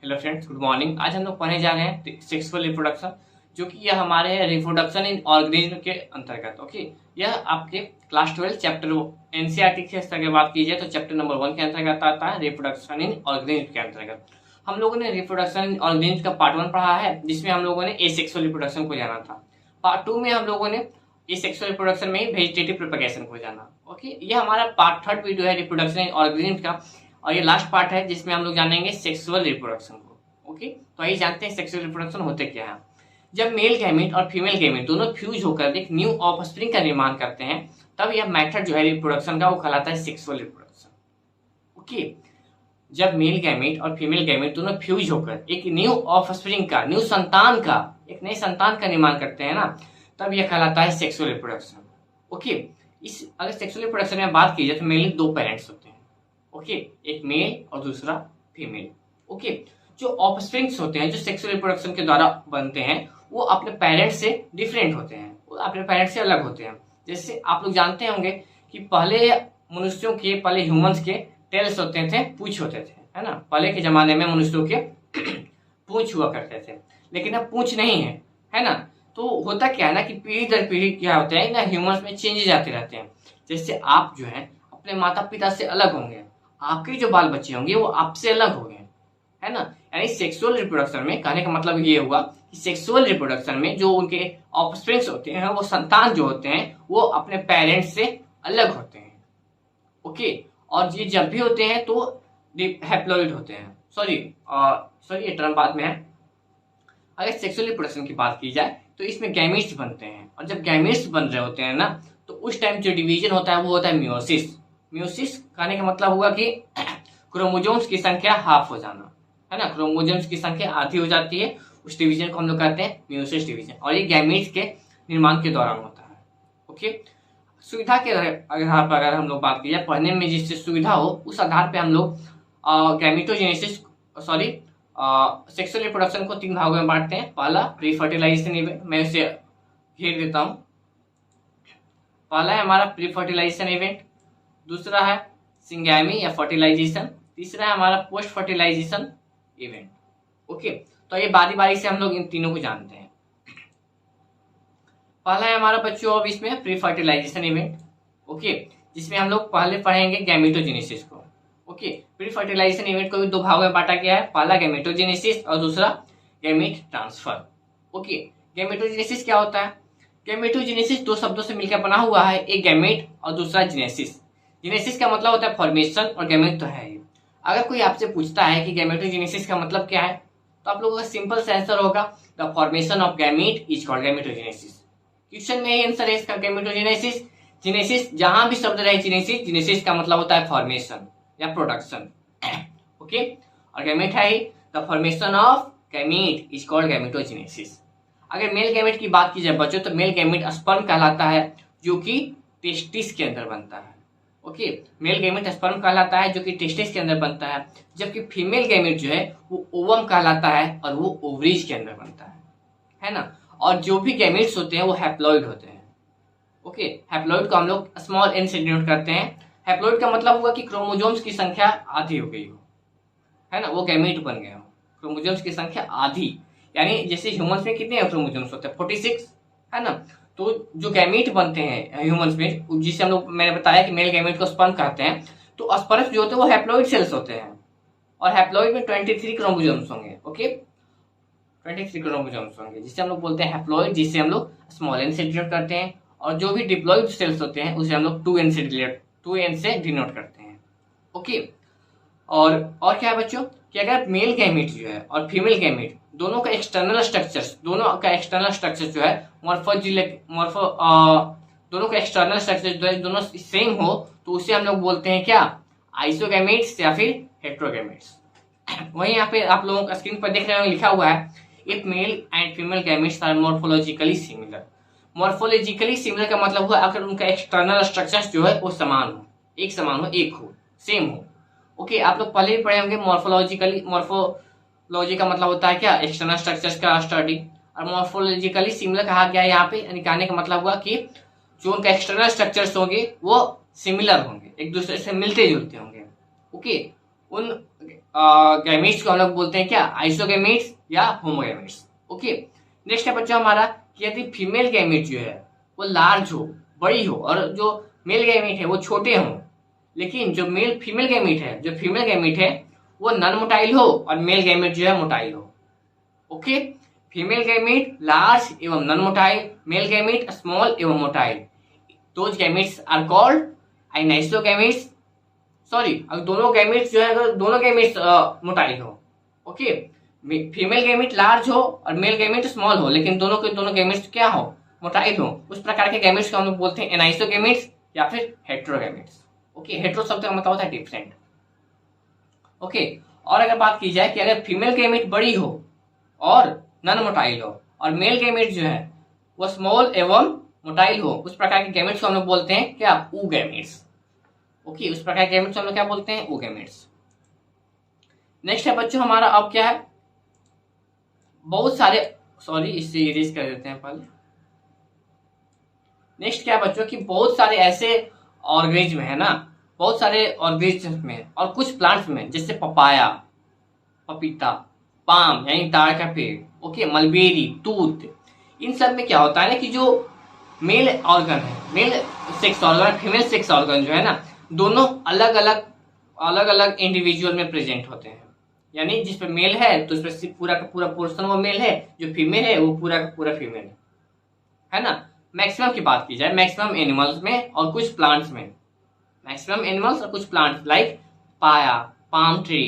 Hello friends, good morning. आज हम लोग पढ़ने जा रहे हैं सेक्सुअल रिप्रोडक्शन, जो कि यह हमारे रिप्रोडक्शन इन ऑर्गेनिज्म के अंतर्गत। ओके, यह आपके क्लास 12 चैप्टर एनसीईआरटी के स्तर की बात की जाए तो चैप्टर नंबर 1 के अंतर्गत आता है, रिप्रोडक्शन इन ऑर्गेनिज्म के अंतर्गत। हम लोगों ने रिप्रोडक्शन इन ऑर्गेनिज्म का पार्ट 1 पढ़ा है, जिसमें हम लोगों ने एसेक्सुअल रिप्रोडक्शन को जाना था। पार्ट 2 में हम लोगों ने एसेक्सुअल रिप्रोडक्शन में वेजिटेटिव प्रोपगेशन को जाना। ओके, यह हमारा पार्ट 3 वीडियो है रिप्रोडक्शन इन ऑर्गेनिज्म का, और ये लास्ट पार्ट है जिसमें हम लोग जानेंगे सेक्सुअल रिप्रोडक्शन को। ओके, तो आइए जानते हैं सेक्सुअल रिप्रोडक्शन होते क्या है। जब मेल गैमेट और फीमेल गैमेट दोनों फ्यूज होकर एक न्यू ऑफस्प्रिंग का निर्माण करते हैं, तब यह मेथड जो है रिप्रोडक्शन का वो कहलाता है सेक्सुअल रिप्रोडक्शन। ओके, जब मेल गैमेट और फीमेल गैमेट दोनों फ्यूज होकर एक न्यू ऑफस्प्रिंग का, न्यू संतान का, एक नए संतान का निर्माण करते हैं ना, तब यह कहलाता है सेक्सुअल रिप्रोडक्शन। ओके, इस अगर सेक्सुअल रिप्रोडक्शन में बात की जाए तो मेनली दो पेरेंट्स होते हैं। ओके, एक मेल और दूसरा फीमेल। ओके, जो ऑफस्प्रिंग्स होते हैं जो सेक्सुअल रिप्रोडक्शन के द्वारा बनते हैं, वो अपने पेरेंट्स से डिफरेंट होते हैं, वो अपने पेरेंट्स से अलग होते हैं। जैसे आप लोग जानते होंगे कि पहले मनुष्यों के, पहले ह्यूमंस के टेल्स होते थे, पूंछ होते थे, है ना। पहले के जमाने में मनुष्यों के पूंछ हुआ करते थे, लेकिन अब पूंछ नहीं है ना। तो होता क्या है ना कि पीढ़ी दर पीढ़ी क्या होता है ना, ह्यूमंस में चेंजेस आते रहते हैं। जैसे आप जो है अपने माता पिता से अलग होंगे, आपके जो बाल बच्चे होंगे वो आपसे अलग होंगे, है ना। यानी सेक्सुअल रिप्रोडक्शन में कहने का मतलब ये हुआ कि सेक्सुअल रिप्रोडक्शन में जो उनके ऑफस्प्रिंग्स होते हैं, वो संतान जो होते हैं, वो अपने पेरेंट्स से अलग होते हैं। ओके, और ये जब भी होते हैं तो हैप्लॉइड होते हैं। सॉरी, ये टर्म बाद में है। अगर सेक्सुअल रिप्रोडक्शन की बात की जाए तो इसमें गैमेट्स बनते हैं, और जब गैमेट्स बन रहे होते हैं ना, तो उस टाइम जो डिवीजन होता है वो होता है मियोसिस। मियोसिस कहने का मतलब हुआ कि क्रोमोजोम्स की संख्या हाफ हो जाना, है ना। क्रोमोजोम्स की संख्या आधी हो जाती है, उस डिवीजन को हम लोग कहते हैं मियोसिस डिवीजन, और ये गैमेट्स के निर्माण के दौरान होता है। ओके, सुविधा के आधार पर अगर हम लोग बात की जाए, पढ़ने में जिससे सुविधा हो उस आधार पर हम लोग गैमेटोजेनेसिस सेक्सुअल रिप्रोडक्शन को 3 भागों में बांटते हैं। पहला प्री फर्टिलाइजेशन इवेंट, मैं उसे घेर देता हूं। पहला है हमारा प्री फर्टिलाइजेशन इवेंट, दूसरा है सिंगैमी या फर्टिलाइजेशन, तीसरा है हमारा पोस्ट फर्टिलाइजेशन इवेंट। ओके, तो ये बारी बारी से हम लोग इन तीनों को जानते हैं। पहला है हमारा बच्चों अब इसमें प्री फर्टिलाइजेशन इवेंट। ओके, जिसमें हम लोग पहले पढ़ेंगे गैमेटोजेनेसिस को। ओके, प्री फर्टिलाइजेशन इवेंट को भी 2 भागों में बांटा गया है, पहला गैमेटोजेनेसिस और दूसरा गैमेट ट्रांसफर। ओके, गैमेटोजेनेसिस क्या होता है? गैमेटोजेनेसिस 2 शब्दों से मिलकर बना हुआ है, एक गैमेट और दूसरा जेनेसिस। जेनेसिस का मतलब होता है फॉर्मेशन, और गैमेट तो है ही। अगर कोई आपसे पूछता है कि गैमेटोजेनेसिस का मतलब क्या है, तो आप लोगों का सिंपल सा आंसर होगा the formation of gamete is called gametogenesis. Question में ही आंसर है इसका, गैमेटोजेनेसिस। जेनेसिस, जहां भी शब्द रहे जेनेसिस, जेनेसिस का मतलब होता है फॉर्मेशन या प्रोडक्शन। ओके, और गैमेट है ही, the formation of gamete is called gametogenesis. अगर मेल गैमेट की बात की जाए बच्चों, तो मेल गैमेट स्पर्म कहलाता है, जो कि टेस्टिस के अंदर बनता है। ओके, मेल गैमेट स्पर्म कहलाता है जो कि टेस्टिस के अंदर बनता है, जबकि फीमेल गैमेट जो है वो ओवम कहलाता है और वो ओवरीज के अंदर बनता है ना। और जो भी गैमेट्स होते हैं वो हैप्लॉइड होते हैं। ओके, हैप्लॉइड को हम लोग स्मॉल एन से डिनोट करते हैं। हैप्लॉइड का मतलब हुआ कि क्रोमोजोम्स की संख्या आधी हो गई हो, है ना, वो गैमेट बन गए हो। क्रोमोजोम्स की संख्या आधी, यानी जैसे ह्यूमंस में कितने क्रोमोजोम्स होते हैं? 46, है ना। तो जो गैमेट बनते हैं ह्यूमंस में, जिसे हम लोग, मैंने बताया कि मेल गैमेट को स्पर्म कहते हैं, तो स्पर्म जो होते हैं वो हैप्लॉइड सेल्स होते हैं, और हैप्लॉइड में 23 क्रोमोजोम्स होंगे। ओके, 23 क्रोमोजोम्स होंगे, जिसे हम लोग बोलते हैं हैप्लॉइड, जिसे हम लोग स्मॉल एन से डिनोट करते हैं। और जो भी डिप्लॉइड सेल्स होते हैं उसे हम लोग 2n से डिनोट करते हैं। ओके, और क्या है बच्चों कि अगर मेल गैमेट जो है और फीमेल गैमेट दोनों का एक्सटर्नल स्ट्रक्चर जो है दोनों का एक्सटर्नल स्ट्रक्चर जो है दोनों सेम हो, तो उसे हम लोग बोलते हैं क्या? आइसोगैमेट्स या फिर हेट्रोगैमेट्स। वहीं यहाँ पे आप लोगों का स्क्रीन पर देख रहे हो लिखा हुआ है, if male and female gametes are morphologically similar. Morphologically similar का मतलब हुआ अगर उनका एक्सटर्नल स्ट्रक्चर जो है वो समान हो, एक हो, सेम हो। ओके, आप लोग पहले भी पढ़े होंगे मॉर्फोलॉजी का मतलब होता है क्या? एक्सटर्नल स्ट्रक्चर्स का स्टडी। और मॉर्फोलॉजिकली सिमिलर कहा गया यहाँ पे, यानी कहने का मतलब हुआ कि जो उनका एक्सटर्नल स्ट्रक्चर्स होंगे वो सिमिलर होंगे, एक दूसरे से मिलते जुलते होंगे। ओके, उन गैमीट्स को हम लोग बोलते हैं क्या, आइसोगैमीट्स या होमोगैमीट्स। ओके, नेक्स्ट है बच्चों हमारा कि यदि फीमेल गैमीट जो है वो लार्ज हो, बड़ी हो, और जो मेल गैमीट है वो छोटे हों, लेकिन जो फीमेल गैमीट है वो नॉन मोटाइल हो और मेल गैमीट जो है मोटाइल हो। ओके, फीमेल गैमीट लार्ज एवं non motile, male gamete small एवं motile, those gametes are called isogametes. Sorry, अगर दोनों गैमीट्स जो है, अगर दोनों गैमीट्स मोटाइल हो, ओके, फीमेल गैमीट लार्ज हो और मेल गैमीट स्मॉल हो, लेकिन दोनों के दोनों गैमीट्स क्या हो, मोटाइल हो, उस प्रकार के गैमीट्स को हम लोग बोलते हैं एनाइसोगैमीट्स या फिर हेटेरोगैमीट्स। ओके, हेटेरो शब्द का मतलब होता है डिफरेंट। ओके, और अगर बात की जाए कि अगर फीमेल गैमीट बड़ी हो और नॉन मोटाइल हो और मेल गैमीट जो है वो स्मॉल एवं मोटाइल हो, उस प्रकार के गैमीट्स को हम लोग बोलते हैं क्या, ऊगैमीट्स। ओके, उस प्रकार के गैमीट्स हम लोग क्या बोलते हैं, ऊगैमीट्स। नेक्स्ट है बच्चों हमारा अब क्या है, बहुत सारे, सॉरी इससे इरेज कर देते हैं पहले। नेक्स्ट क्या है बच्चों कि बहुत सारे ऐसे ऑर्गेनिज्म है ना, बहुत सारे ऑर्गेनिज्म में और कुछ प्लांट्स में, जैसे पपाया, पपीता, पाम यानी ताड़ का पेड़, ओके, मलबेरी, तूत, इन सब में क्या होता है ना कि जो मेल ऑर्गन है, male sex organ, female sex organ जो है ना, दोनों अलग अलग इंडिविजुअल में प्रेजेंट होते हैं। यानी जिस पे मेल है तो उस पर पूरा का पूरा पोर्शन वो मेल है, जो फीमेल है वो पूरा का पूरा फीमेल है ना। मैक्सिमम की बात की जाए, मैक्सिमम एनिमल्स में और कुछ प्लांट्स में, मैक्सिमम एनिमल्स और कुछ प्लांट्स लाइक पाया, पाम ट्री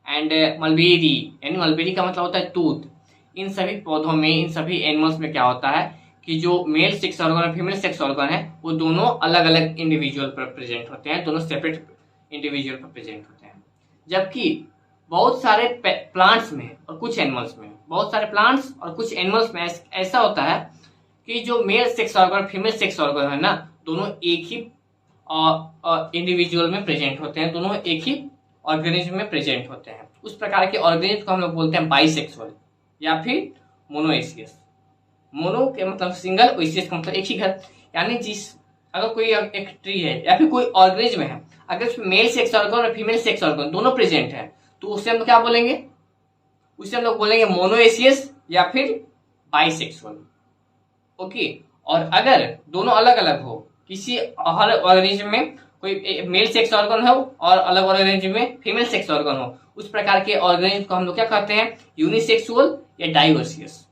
एंड मलबेरी, यानी मलबेरी का मतलब होता है तूत, इन सभी पौधों में, इन सभी एनिमल्स में क्या होता है कि जो मेल सेक्स ऑर्गन और फीमेल सेक्स ऑर्गन है वो दोनों अलग अलग इंडिविजुअल पर प्रेजेंट होते हैं, दोनों सेपरेट इंडिविजुअल पर प्रेजेंट होते हैं। जबकि बहुत सारे प्लांट्स में और कुछ एनिमल्स में, बहुत सारे प्लांट्स और कुछ एनिमल्स में ऐसा होता है कि जो मेल सेक्स ऑर्गन और फीमेल सेक्स ऑर्गन है ना, दोनों एक ही इंडिविजुअल में प्रेजेंट होते हैं, दोनों एक ही ऑर्गेनिज्म में प्रेजेंट होते हैं। उस प्रकार के ऑर्गेनिज्म को हम लोग बोलते हैं बाइसेक्सुअल या फिर मोनोएसियस। मोनो के मतलब सिंगल, ओएसियस का मतलब एक ही घर। यानी अगर कोई एक ट्री है या फिर कोई ऑर्गेनिज्म है, अगर उसमें मेल सेक्स ऑर्गन और फीमेल सेक्स ऑर्गन दोनों प्रेजेंट है, तो उससे हम क्या बोलेंगे, उसे हम लोग बोलेंगे मोनोएसियस या फिर बाइसेक्सुअल। ओके, और अगर दोनों अलग अलग हो, किसी हर ऑर्गेनिज्म में कोई मेल सेक्स ऑर्गन हो और अलग ऑर्गेनिज्म में फीमेल सेक्स ऑर्गन हो, उस प्रकार के ऑर्गेनिज्म को हम लोग क्या कहते हैं, यूनिसेक्सुअल या डाइवर्सियस।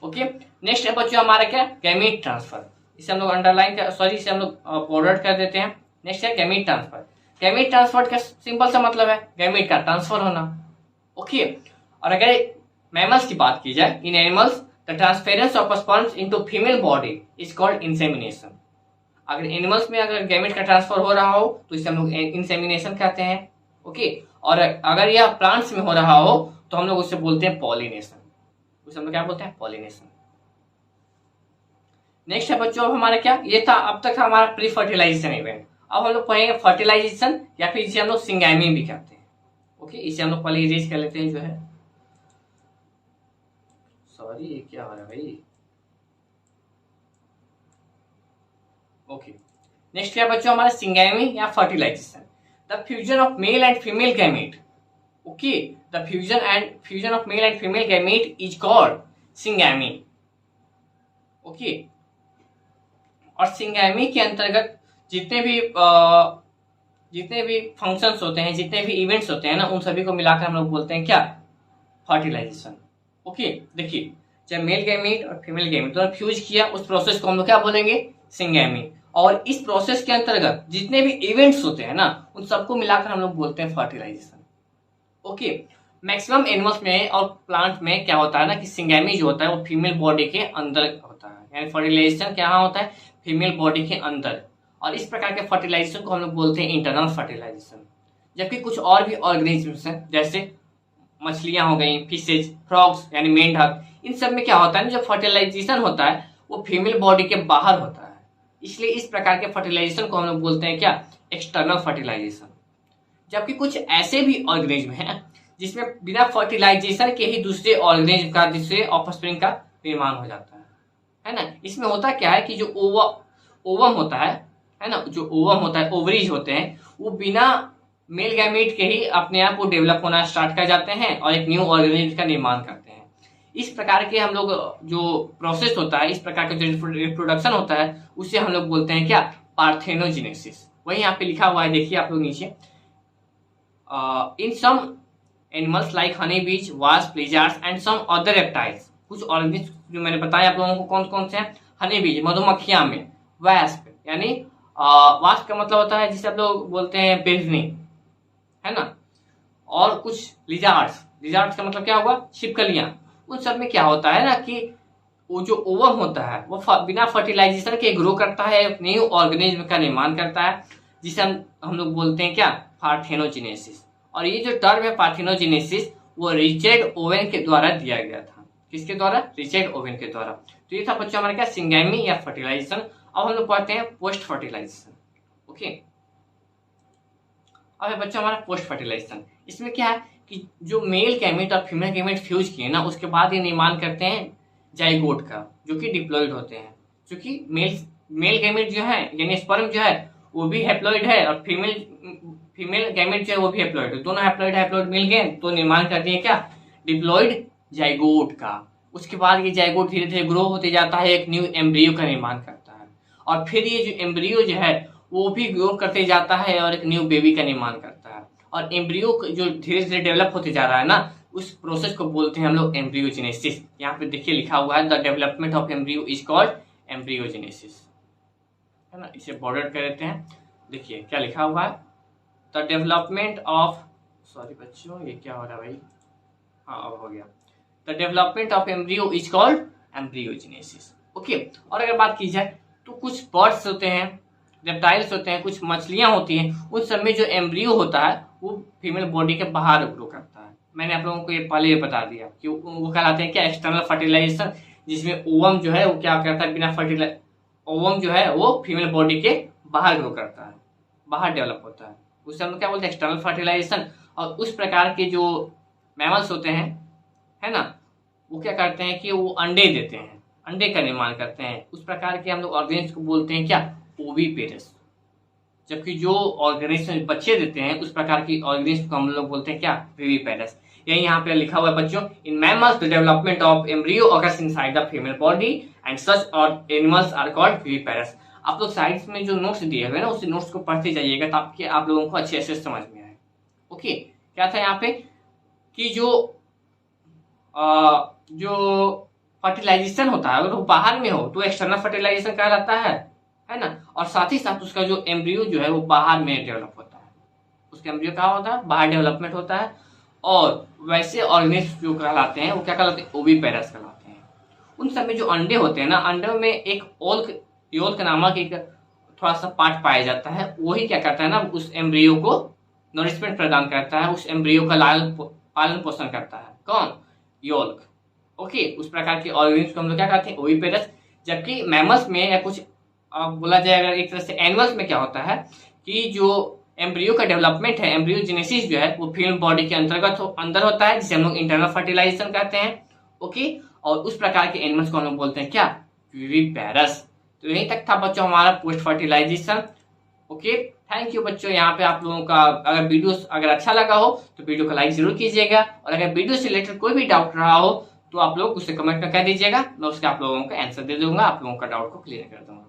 ओके, नेक्स्ट है बच्चों हमारा क्या, गैमीट ट्रांसफर। इसे हम लोग अंडरलाइन कर, सॉरी इसे हम लोग फॉरवर्ड कर देते हैं। नेक्स्ट है गैमीट ट्रांसफर। गैमीट ट्रांसफर का सिंपल सा मतलब है गैमीट का ट्रांसफर होना। ओके, और अगर मैमल्स की बात की जाए, in animals the transference of sperms into female body is called insemination. अगर एनिमल्स में अगर गैमेट का ट्रांसफर हो रहा हो तो इसे हम लोग इंसेमिनेशन कहते हैं। ओके, और अगर यह प्लांट्स में हो रहा हो तो हम लोग उसे बोलते हैं पॉलिनेशन। उसे हम लोग क्या बोलते हैं, पॉलिनेशन। नेक्स्ट है बच्चों हमारा क्या, ये था अब तक था हमारा प्री फर्टिलाइजेशन इवेंट। अब हम लोग पढ़ेंगे फर्टिलाइजेशन या फिर इसे हम लोग सिंगैमी भी कहते हैं। ओके, इसे हम लोग पहले इरेज कर लेते हैं जो है, सॉरी ये क्या हो रहा है भाई। ओके, नेक्स्ट क्या बच्चों हमारा सिंगैमी या fertilisation, the fusion of male and female gamete. Okay, the fusion of male and female gamete is called syngamy. Okay, और सिंगैमी के अंतर्गत जितने भी फंक्शंस होते हैं, जितने भी इवेंट्स होते हैं ना, उन सभी को मिलाकर हम लोग बोलते हैं क्या, फर्टिलाइजेशन। ओके, देखिए जब मेल गैमेट और फीमेल गैमेट दोनों फ्यूज किया, उस प्रोसेस को हम लोग क्या बोलेंगे, सिंगैमी। और इस प्रोसेस के अंतर्गत जितने भी इवेंट्स होते हैं ना, उन सबको मिलाकर हम लोग बोलते हैं फर्टिलाइजेशन। ओके, मैक्सिमम एनिमल्स में और प्लांट में क्या होता है ना कि सिंगैमी जो होता है वो फीमेल बॉडी के अंदर होता है, यानी फर्टिलाइजेशन क्या होता है, फीमेल बॉडी के अंदर। और इस प्रकार के फर्टिलाइजेशन को हम लोग बोलते हैं इंटरनल फर्टिलाइजेशन। जबकि कुछ और भी ऑर्गेनिजम्स हैं, जैसे मछलियां हो गई, फिशेज, फ्रॉग्स यानी मेंढक, इन सब में क्या होता है ना, जो फर्टिलाइजेशन होता है वो फीमेल बॉडी के बाहर होता है। इसलिए इस प्रकार के फर्टिलाइजेशन को हम लोग बोलते हैं क्या, एक्सटर्नल फर्टिलाइजेशन। जबकि कुछ ऐसे भी ऑर्गेनिज्म हैं जिसमें बिना फर्टिलाइजेशन के ही दूसरे ऑर्गेनिज्म का, दूसरे ऑफस्प्रिंग का निर्माण हो जाता है ना। इसमें होता क्या है कि जो ओवम होता है ना, जो ओवम होता है, ओवरीज होते हैं, वो बिना मेल गैमीट के ही अपने आप वो डेवलप होना स्टार्ट कर जाते हैं और एक न्यू ऑर्गेनिज्म का निर्माण करते हैं। इस प्रकार के हम लोग जो प्रोसेस होता है, इस प्रकार का जो रिप्रोडक्शन होता है, उसे हम लोग बोलते हैं क्या, पार्थेनोजेनेसिस। वही यहाँ पे लिखा हुआ है, देखिए आप लोग नीचे, in some animals like honey bees, wasp, lizards and some other reptiles. कुछ ऑर्गेनिज्म जो मैंने बताया आप लोगों को कौन कौन से हैं, हनी बीज मधुमक्खियां में, वास्प यानी वास्प का मतलब होता है जिसे आप लोग बोलते हैं बिजनी, है ना, और कुछ लिजार्ड्स, लिजार्ड्स का मतलब क्या होगा, छिपकलियां। उन सब में क्या होता है ना कि वो जो ओवम होता है वो बिना फर्टिलाइजेशन के ग्रो करता है, एक न्यू ऑर्गेनिज्म का निर्माण करता है, जिसे हम लोग बोलते हैं क्या, पार्थेनोजेनेसिस। और ये जो टर्म है पार्थेनोजेनेसिस, वो रिचर्ड ओवेन के द्वारा दिया गया था। किसके द्वारा, रिचर्ड ओवेन के द्वारा। तो ये था बच्चों हमारा क्या, सिंगैमी या फर्टिलाइजेशन। अब हम लोग पढ़ते हैं पोस्ट फर्टिलाइजेशन। ओके, अब है बच्चों हमारा पोस्ट फर्टिलाइजेशन। इसमें क्या है कि जो मेल गैमेट और फीमेल गैमेट फ्यूज किए ना, उसके बाद ये निर्माण करते हैं जाइगोट का, जो कि डिप्लॉइड होते हैं। क्योंकि मेल गैमेट जो है यानी स्पर्म जो है वो भी हैप्लॉइड है, और फीमेल गैमेट जो है वो भी हैप्लॉइड है। दोनों हैप्लॉइड हैप्लॉइड मिल गए तो निर्माण करते हैं क्या, डिप्लॉइड जाइगोट का। उसके बाद ये जाइगोट धीरे धीरे ग्रो होते जाता है, एक न्यू एम्ब्रियो का निर्माण करता है, और फिर ये जो एम्ब्रियो जो है वो भी ग्रो करते जाता है और एक न्यू बेबी का निर्माण करता है। और एम्ब्रियो जो धीरे धीरे डेवलप होते जा रहा है ना, उस प्रोसेस को बोलते हैं हम लोग एम्ब्रियोजेनेसिस। यहाँ पे देखिए लिखा हुआ है, the development of embryo is called embryogenesis, है ना। इसे बॉर्डर कर देते हैं, देखिए क्या लिखा हुआ है, द डेवलपमेंट ऑफ, सॉरी बच्चों ये क्या हो रहा है भाई, हाँ अब हो गया, the development of embryo is called embryogenesis. Okay, और अगर बात की जाए तो कुछ बर्ड्स होते हैं, रेप्टाइल्स होते हैं, कुछ मछलियां होती हैं, उन सब में जो एम्ब्रियो होता है वो फीमेल बॉडी के बाहर ग्रो करता है। मैंने आप लोगों को ये पहले ये बता दिया कि वो कहलाते हैं क्या, एक्सटर्नल फर्टिलाइजेशन, जिसमें ओवम जो है वो क्या करता है, बिना फर्टिलाइज ओवम जो है वो फीमेल बॉडी के बाहर ग्रो करता है, बाहर डेवलप होता है, उसे हम क्या बोलते हैं, एक्सटर्नल फर्टिलाइजेशन। और उस प्रकार के जो मैमल्स होते हैं, है ना, वो क्या करते हैं कि वो अंडे देते हैं, अंडे का निर्माण करते हैं। उस प्रकार के हम लोग ऑर्गेनिज्म को बोलते हैं क्या, ओविपेरस। जबकि जो ऑर्गेनिज्म बच्चे देते हैं उस प्रकार की ऑर्गेनिज्म को हम लोग बोलते हैं क्या, विविपेरस। यही यहाँ पे लिखा हुआ है बच्चों, in mammals the development of embryo occurs inside the female body and such और एनिमल्स आर कॉल्ड विविपेरस। आप लोग साइड्स में जो नोट्स दिए हुए ना, उस नोट्स को पढ़ते जाइएगा ताकि आप लोगों को अच्छे से समझ में आए। ओके, क्या था यहाँ पे कि जो फर्टिलाइजेशन होता है अगर वो बाहर में हो तो एक्सटर्नल फर्टिलाइजेशन कहलाता है ना। और साथ ही साथ उसका जो एम्ब्रियो जो है वो बाहर में डेवलप होता है, उसका एम्ब्रियो क्या होता है, बाहर डेवलपमेंट होता है। और वैसे ऑर्गेनिज्म जो कहलाते हैं वो क्या कहलाते हैं, ओविपेरस कहलाते हैं। उन सब में जो अंडे होते हैं ना, अंडों में एक योल्क नामक एक थोड़ा सा पार्ट पाया जाता है, वही क्या करता है ना, उस एम्ब्रियो को नरिशमेंट प्रदान करता है, उस एम्ब्रियो का पालन पोषण करता है। कौन, योल्क। ओके, उस प्रकार के ऑर्गेनिज्म को हम लोग क्या कहते हैं, ओविपेरस। जबकि मैमल्स में या कुछ बोला जाए अगर एक तरह से एनिमल्स में क्या होता है कि जो एम्ब्रियो का डेवलपमेंट है, एम्ब्रियोजेनेसिस जो है वो फीमेल बॉडी के अंतर्गत अंदर होता है, जिसे हम लोग इंटरनल फर्टिलाइजेशन कहते हैं। ओके, और उस प्रकार के एनिमल्स को हम लोग बोलते हैं क्या, विविपेरस। तो यहीं तक था बच्चों हमारा post fertilisation. Okay, thank you बच्चों। यहाँ पे आप लोगों का अगर वीडियो अगर अच्छा लगा हो तो वीडियो को लाइक जरूर कीजिएगा, और अगर वीडियो से रिलेटेड कोई भी डाउट रहा हो तो आप लोग उसे कमेंट में कह दीजिएगा, मैं उसके आप लोगों का आंसर दे दूंगा, आप लोगों का डाउट को क्लियर कर दूंगा।